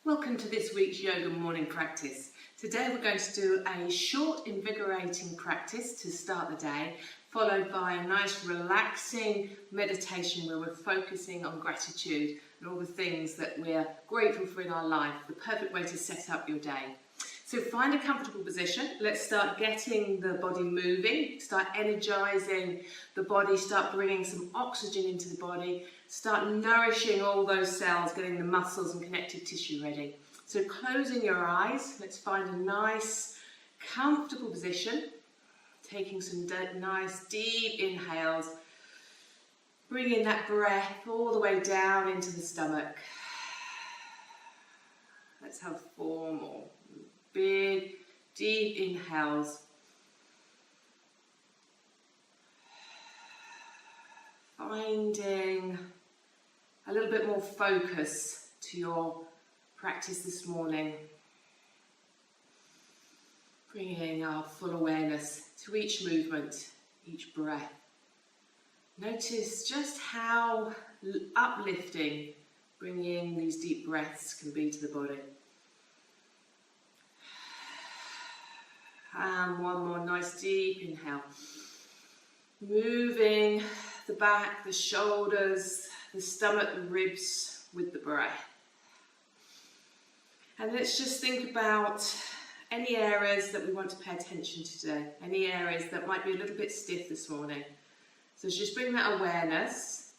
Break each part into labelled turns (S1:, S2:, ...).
S1: Welcome to this week's yoga morning practice. Today we're going to do a short invigorating practice to start the day, followed by a nice relaxing meditation where we're focusing on gratitude and all the things that we're grateful for in our life, the perfect way to set up your day. So find a comfortable position. Let's start getting the body moving, start energizing the body, start bringing some oxygen into the body, start nourishing all those cells, getting the muscles and connective tissue ready. So closing your eyes, let's find a nice comfortable position, taking some nice deep inhales, bringing that breath all the way down into the stomach. Let's have 4 more. Big, deep inhales. Finding a little bit more focus to your practice this morning. Bringing our full awareness to each movement, each breath. Notice just how uplifting bringing these deep breaths can be to the body. And one more nice deep inhale. Moving the back, the shoulders, the stomach, the ribs with the breath. And let's just think about any areas that we want to pay attention to today. Any areas that might be a little bit stiff this morning. So just bring that awareness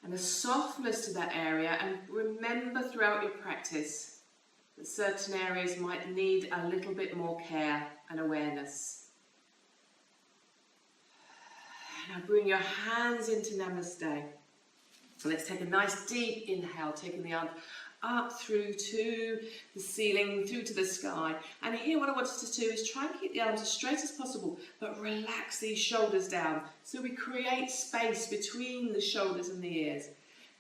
S1: and a softness to that area, and remember throughout your practice that certain areas might need a little bit more care and awareness. Now bring your hands into Namaste. So let's take a nice deep inhale, taking the arms up through to the ceiling, through to the sky. And here what I want us to do is try and keep the arms as straight as possible, but relax these shoulders down. So we create space between the shoulders and the ears.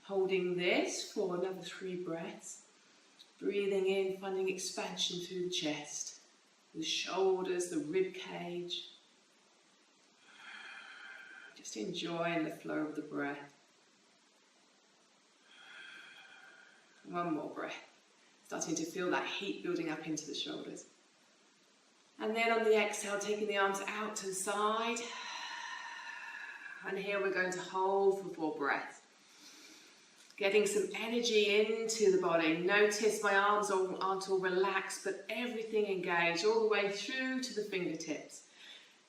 S1: Holding this for another 3 breaths. Breathing in, finding expansion through the chest, the shoulders, the rib cage. Just enjoying the flow of the breath. One more breath. Starting to feel that heat building up into the shoulders. And then on the exhale, taking the arms out to the side. And here we're going to hold for 4 breaths. Getting some energy into the body. Notice my arms aren't all relaxed, but everything engaged all the way through to the fingertips.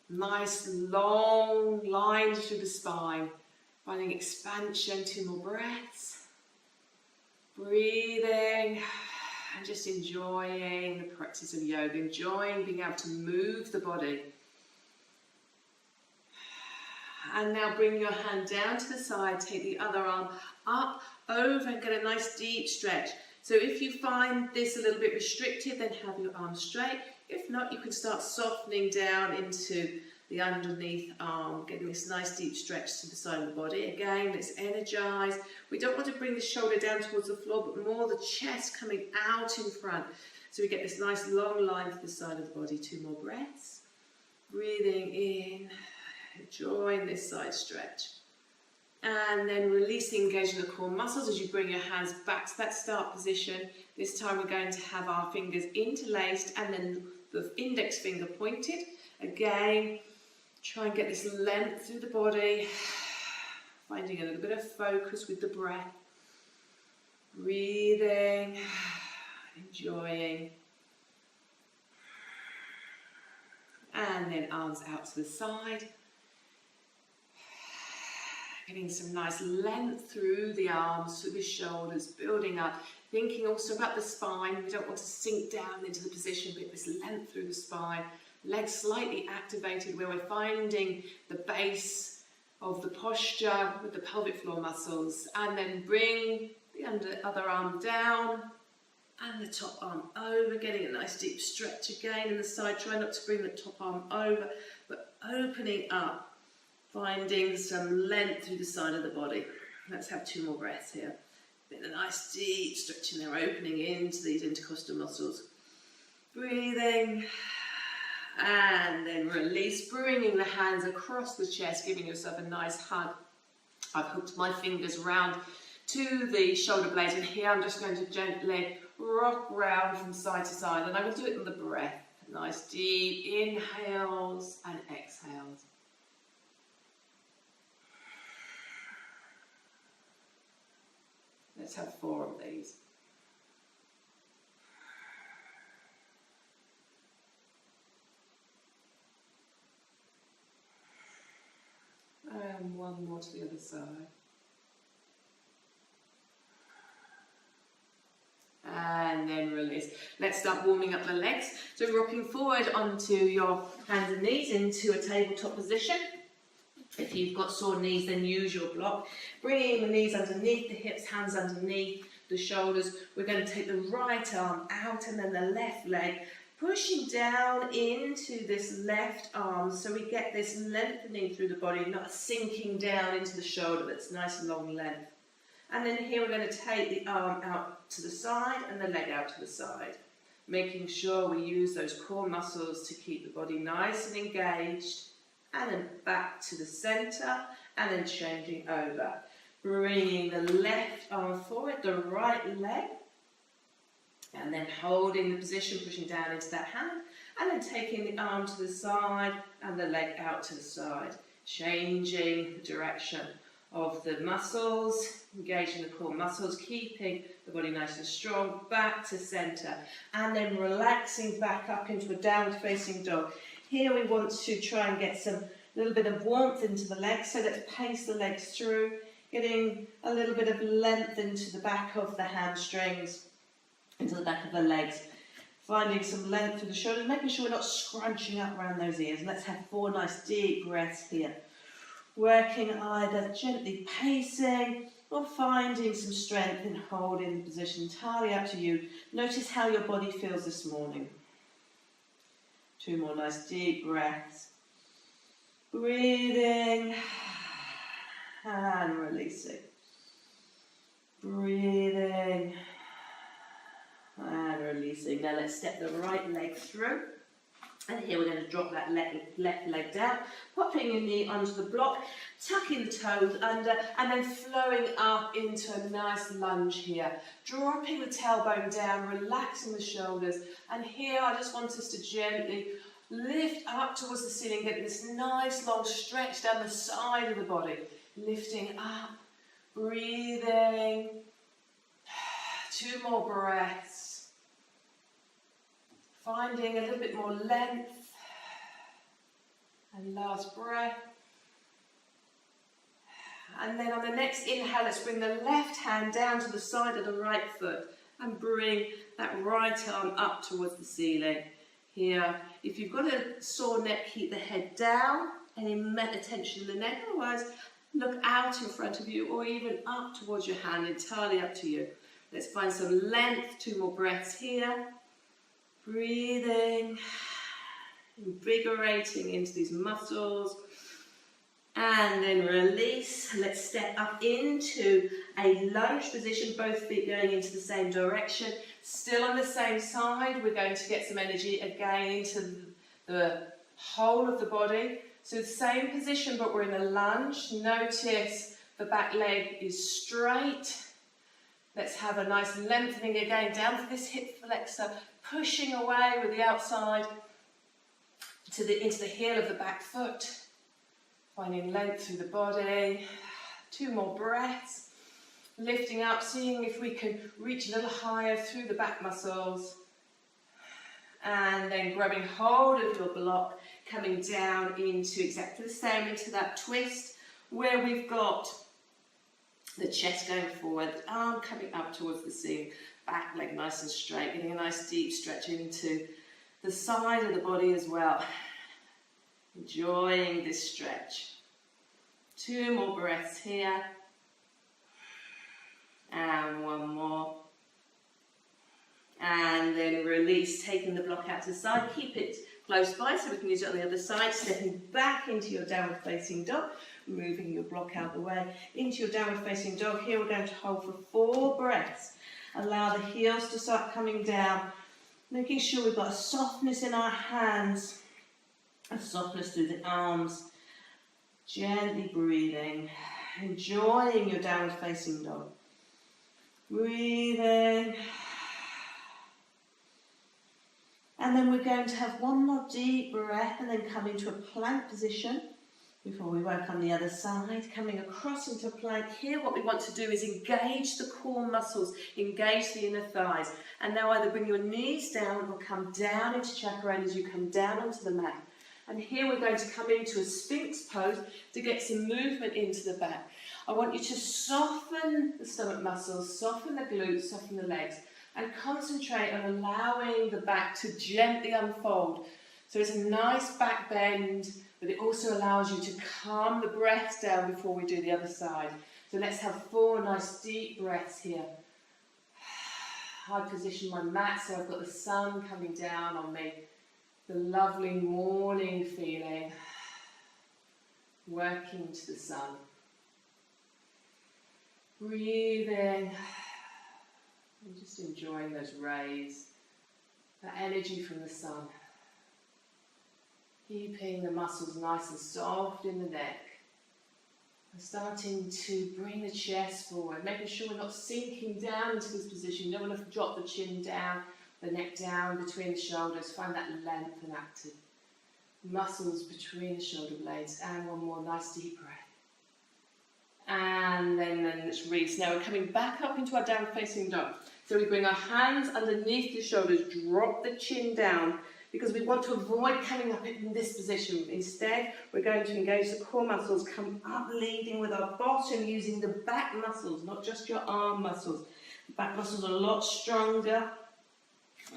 S1: Nice long lines through the spine. Finding expansion, 2 more breaths. Breathing and just enjoying the practice of yoga. Enjoying being able to move the body. And now bring your hand down to the side, take the other arm up, over, and get a nice deep stretch. So if you find this a little bit restricted, then have your arm straight. If not, you can start softening down into the underneath arm, getting this nice deep stretch to the side of the body. Again, let's energize. We don't want to bring the shoulder down towards the floor, but more the chest coming out in front. So we get this nice long line to the side of the body. 2 more breaths. Breathing in. Enjoying this side stretch. And then releasing, engaging the core muscles as you bring your hands back to that start position. This time we're going to have our fingers interlaced and then the index finger pointed. Again, try and get this length through the body. Finding a little bit of focus with the breath. Breathing, enjoying. And then arms out to the side. Getting some nice length through the arms, through the shoulders, building up. Thinking also about the spine. We don't want to sink down into the position, but this length through the spine. Legs slightly activated where we're finding the base of the posture with the pelvic floor muscles. And then bring the other arm down and the top arm over. Getting a nice deep stretch again in the side. Try not to bring the top arm over, but opening up. Finding some length through the side of the body. Let's have 2 more breaths here. Then a nice deep stretch in there, opening into these intercostal muscles. Breathing. And then release, bringing the hands across the chest, giving yourself a nice hug. I've hooked my fingers round to the shoulder blades, and here I'm just going to gently rock round from side to side, and I will do it on the breath. Nice deep inhales and exhales. Let's have 4 of these. And 1 more to the other side. And then release. Let's start warming up the legs. So rocking forward onto your hands and knees into a tabletop position. If you've got sore knees, then use your block. Bringing the knees underneath the hips, hands underneath the shoulders. We're going to take the right arm out and then the left leg, pushing down into this left arm so we get this lengthening through the body, not sinking down into the shoulder. That's nice long length. And then here we're going to take the arm out to the side and the leg out to the side, making sure we use those core muscles to keep the body nice and engaged. And then back to the centre, and then changing over. Bringing the left arm forward, the right leg, and then holding the position, pushing down into that hand, and then taking the arm to the side and the leg out to the side. Changing the direction of the muscles, engaging the core muscles, keeping the body nice and strong, back to centre, and then relaxing back up into a downward facing dog. Here we want to try and get some little bit of warmth into the legs, so let's pace the legs through, getting a little bit of length into the back of the hamstrings, into the back of the legs, finding some length through the shoulders, making sure we're not scrunching up around those ears. Let's have 4 nice deep breaths here. Working either gently pacing or finding some strength in holding the position. Entirely up to you. Notice how your body feels this morning. 2 more nice deep breaths. Breathing and releasing. Breathing and releasing. Now let's step the right leg through. And here we're going to drop that left leg down, popping your knee onto the block, tucking the toes under, and then flowing up into a nice lunge here. Dropping the tailbone down, relaxing the shoulders. And here I just want us to gently lift up towards the ceiling, getting this nice long stretch down the side of the body. Lifting up, breathing. 2 more breaths. Finding a little bit more length. And last breath. And then on the next inhale, let's bring the left hand down to the side of the right foot and bring that right arm up towards the ceiling. Here, if you've got a sore neck, keep the head down, any attention in the neck. Otherwise, look out in front of you or even up towards your hand, entirely up to you. Let's find some length, 2 more breaths here. Breathing, invigorating into these muscles. And then release. Let's step up into a lunge position, both feet going into the same direction. Still on the same side, we're going to get some energy again into the whole of the body. So the same position, but we're in a lunge. Notice the back leg is straight. Let's have a nice lengthening again down to this hip flexor, pushing away with the outside into the heel of the back foot. Finding length through the body. 2 more breaths. Lifting up, seeing if we can reach a little higher through the back muscles. And then grabbing hold of your block, coming down into exactly the same, into that twist where we've got the chest going forward, arm coming up towards the ceiling, back leg nice and straight, getting a nice deep stretch into the side of the body as well. Enjoying this stretch. 2 more breaths here. And 1 more. And then release, taking the block out to the side. Keep it close by so we can use it on the other side. Stepping back into your downward facing dog. Moving your block out the way. Into your downward facing dog. Here we're going to hold for 4 breaths. Allow the heels to start coming down. Making sure we've got a softness in our hands. A softness through the arms. Gently breathing. Enjoying your downward facing dog. Breathing. And then we're going to have one more deep breath and then come into a plank position before we work on the other side. Coming across into a plank. Here what we want to do is engage the core muscles, engage the inner thighs. And now either bring your knees down or come down into chaturanga as you come down onto the mat. And here we're going to come into a Sphinx pose to get some movement into the back. I want you to soften the stomach muscles, soften the glutes, soften the legs, and concentrate on allowing the back to gently unfold. So it's a nice back bend, but it also allows you to calm the breath down before we do the other side. So let's have 4 nice deep breaths here. I position my mat so I've got the sun coming down on me. The lovely morning feeling, working to the sun. Breathing. And just enjoying those rays, that energy from the sun. Keeping the muscles nice and soft in the neck. And starting to bring the chest forward, making sure we're not sinking down into this position. You don't want to drop the chin down, the neck down between the shoulders. Find that length and active. Muscles between the shoulder blades. And one more nice deep breath. And then let's release. Now we're coming back up into our down facing dog. So we bring our hands underneath the shoulders, drop the chin down, because we want to avoid coming up in this position. Instead, we're going to engage the core muscles, come up leading with our bottom, using the back muscles, not just your arm muscles. The back muscles are a lot stronger.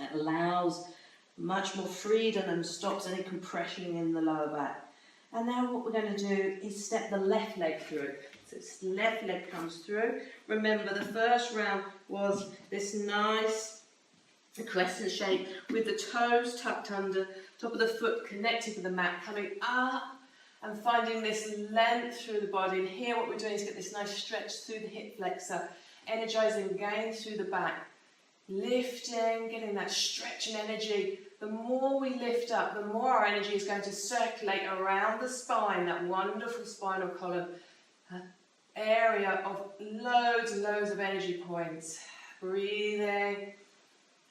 S1: It allows much more freedom and stops any compression in the lower back. And now what we're going to do is step the left leg through. So this left leg comes through. Remember, the first round was this nice crescent shape with the toes tucked under, top of the foot connected to the mat, coming up and finding this length through the body. And here what we're doing is get this nice stretch through the hip flexor, energizing again through the back. Lifting, getting that stretch and energy. The more we lift up, the more our energy is going to circulate around the spine, that wonderful spinal column, area of loads and loads of energy points. Breathing.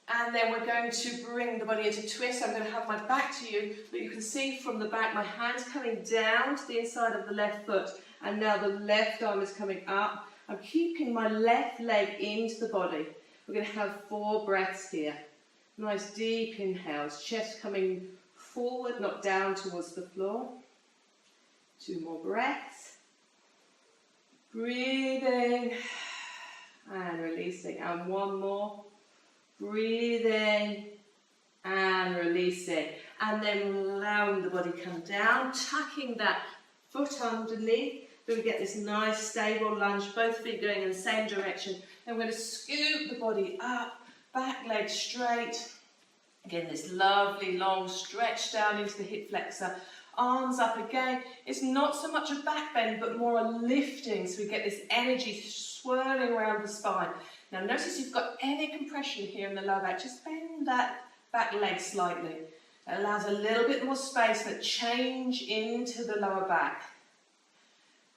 S1: And then we're going to bring the body into twist. I'm going to have my back to you, but you can see from the back my hands coming down to the inside of the left foot, and now the left arm is coming up. I'm keeping my left leg into the body. We're going to have 4 breaths here. Nice deep inhales, chest coming forward, not down towards the floor. 2 more breaths. Breathing and releasing, and 1 more. Breathing and releasing, and then allowing the body come down, tucking that foot underneath, so we get this nice stable lunge, both feet going in the same direction. Then we're going to scoop the body up, back leg straight. Again, this lovely long stretch down into the hip flexor. Arms up again. It's not so much a back bend, but more a lifting, so we get this energy swirling around the spine. Now notice you've got any compression here in the lower back. Just bend that back leg slightly. It allows a little bit more space, but change into the lower back.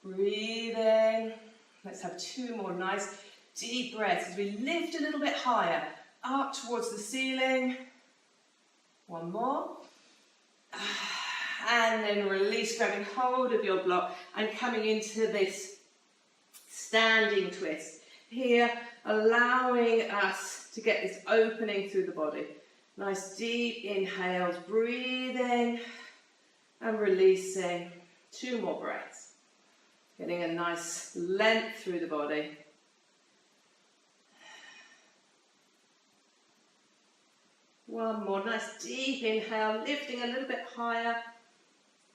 S1: Breathing. Let's have 2 more nice deep breaths as we lift a little bit higher, up towards the ceiling. 1 more. And then release, grabbing hold of your block and coming into this standing twist. Here, allowing us to get this opening through the body. Nice deep inhales, breathing and releasing. 2 more breaths. Getting a nice length through the body. One more, nice deep inhale, lifting a little bit higher.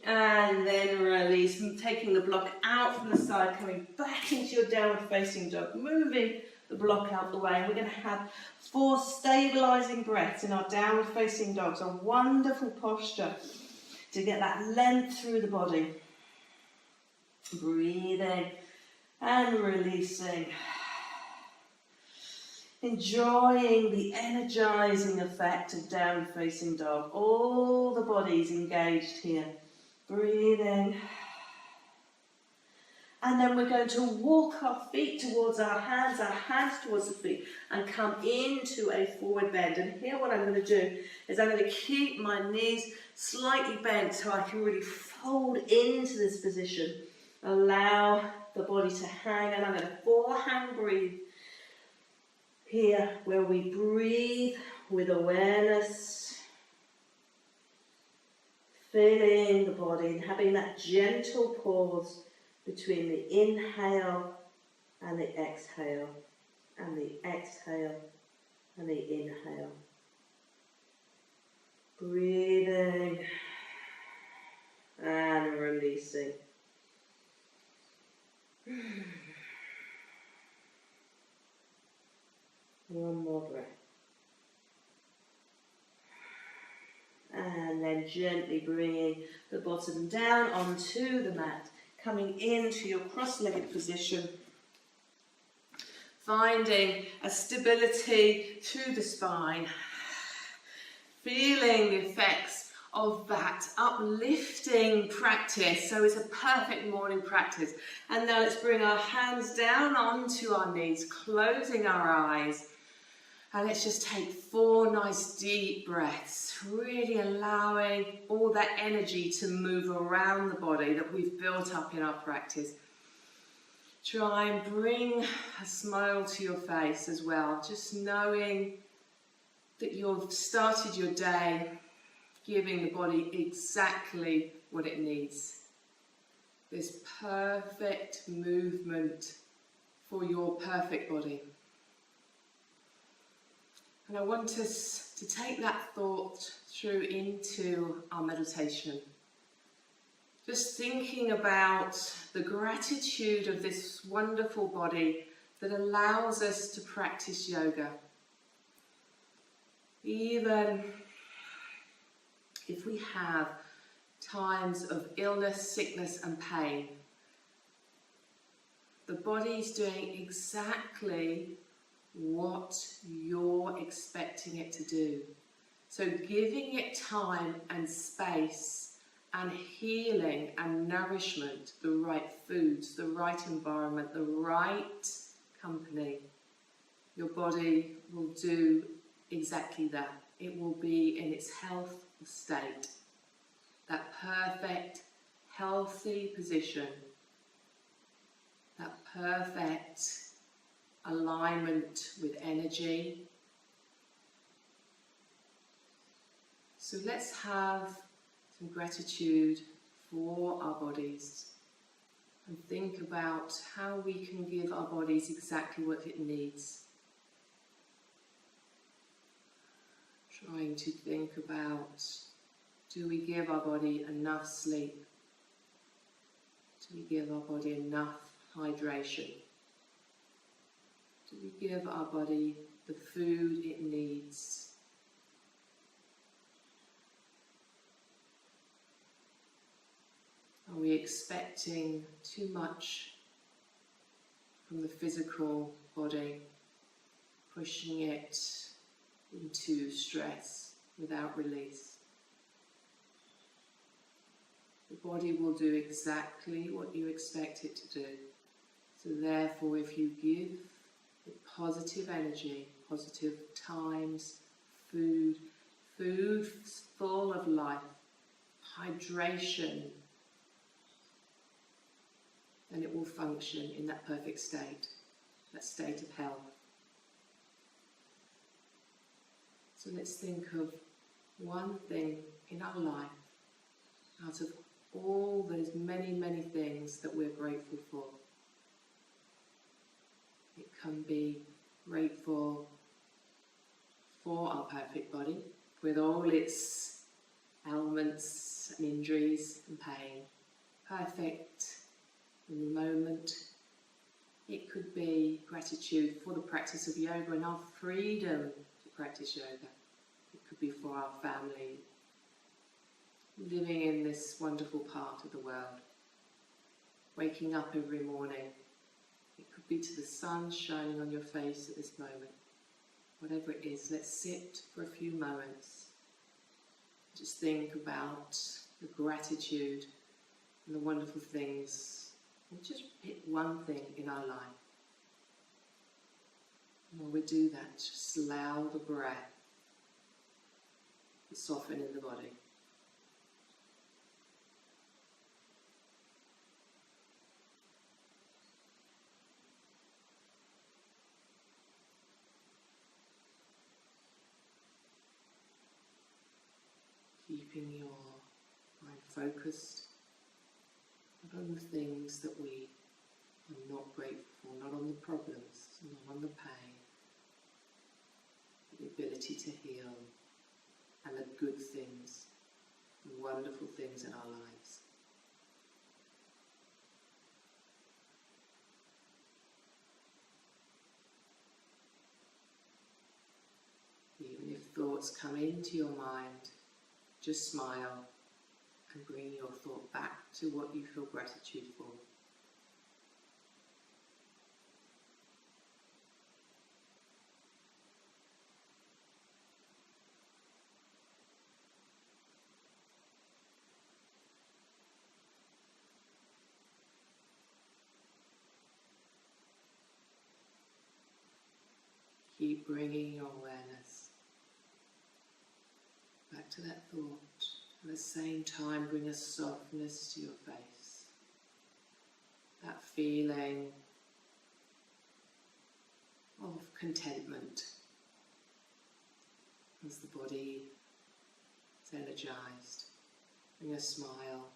S1: And then release, taking the block out from the side, coming back into your downward facing dog, moving the block out the way. And we're going to have 4 stabilizing breaths in our downward facing dogs, a wonderful posture to get that length through the body. Breathing and releasing. Enjoying the energizing effect of downward facing dog. All the body's engaged here. Breathing And then we're going to walk our feet towards our hands towards the feet, and come into a forward bend. And here what I'm going to do is I'm going to keep my knees slightly bent so I can really fold into this position. Allow the body to hang, and I'm going to forehand breathe here, where we breathe with awareness, feeling the body and having that gentle pause between the inhale and the exhale, and the exhale and the inhale. Breathing and releasing. One more breath. And then gently bringing the bottom down onto the mat, coming into your cross-legged position, finding a stability through the spine, feeling the effects of that uplifting practice. So it's a perfect morning practice. And now let's bring our hands down onto our knees, closing our eyes. And let's just take 4 nice deep breaths, really allowing all that energy to move around the body that we've built up in our practice. Try and bring a smile to your face as well, just knowing that you've started your day giving the body exactly what it needs. This perfect movement for your perfect body. And I want us to take that thought through into our meditation. Just thinking about the gratitude of this wonderful body that allows us to practice yoga. Even if we have times of illness, sickness and pain, the body's doing exactly what you're expecting it to do. So giving it time and space and healing and nourishment, the right foods, the right environment, the right company, your body will do exactly that. It will be in its health state, that perfect, healthy position, that perfect alignment with energy. So let's have some gratitude for our bodies and think about how we can give our bodies exactly what it needs. Trying to think about, do we give our body enough sleep? Do we give our body enough hydration? Do we give our body the food it needs? Are we expecting too much from the physical body, pushing it into stress without release? The body will do exactly what you expect it to do. So therefore, if you give it positive energy, positive times, food full of life, hydration, then it will function in that perfect state, that state of health. So let's think of one thing in our life out of all those many, many things that we're grateful for. It can be grateful for our perfect body with all its ailments and injuries and pain, perfect in the moment. It could be gratitude for the practice of yoga and our freedom to practice yoga. It could be for our family, living in this wonderful part of the world, waking up every morning. It could be to the sun shining on your face at this moment. Whatever it is, let's sit for a few moments. Just think about the gratitude and the wonderful things And just pick one thing in our life. And when we do that, just allow the breath to soften in the body. Keeping your mind focused, not on the things that we are not grateful for, not on the problems, not on the pain, but the ability to heal and the good things, the wonderful things in our lives. Even if thoughts come into your mind, just smile and bring your thought back to what you feel gratitude for. Keep bringing your awareness back to that thought. At the same time, bring a softness to your face. That feeling of contentment as the body is energized. Bring a smile.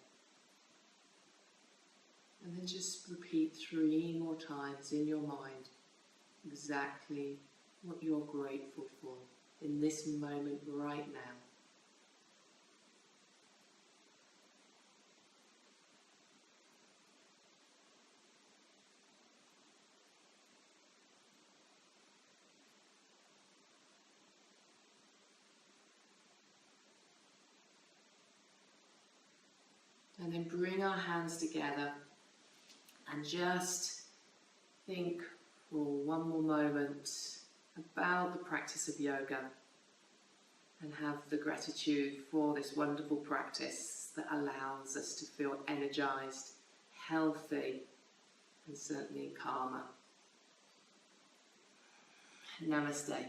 S1: And then just repeat 3 more times in your mind exactly what you're grateful for in this moment right now. And then bring our hands together and just think for one more moment about the practice of yoga and have the gratitude for this wonderful practice that allows us to feel energized, healthy, and certainly calmer. Namaste.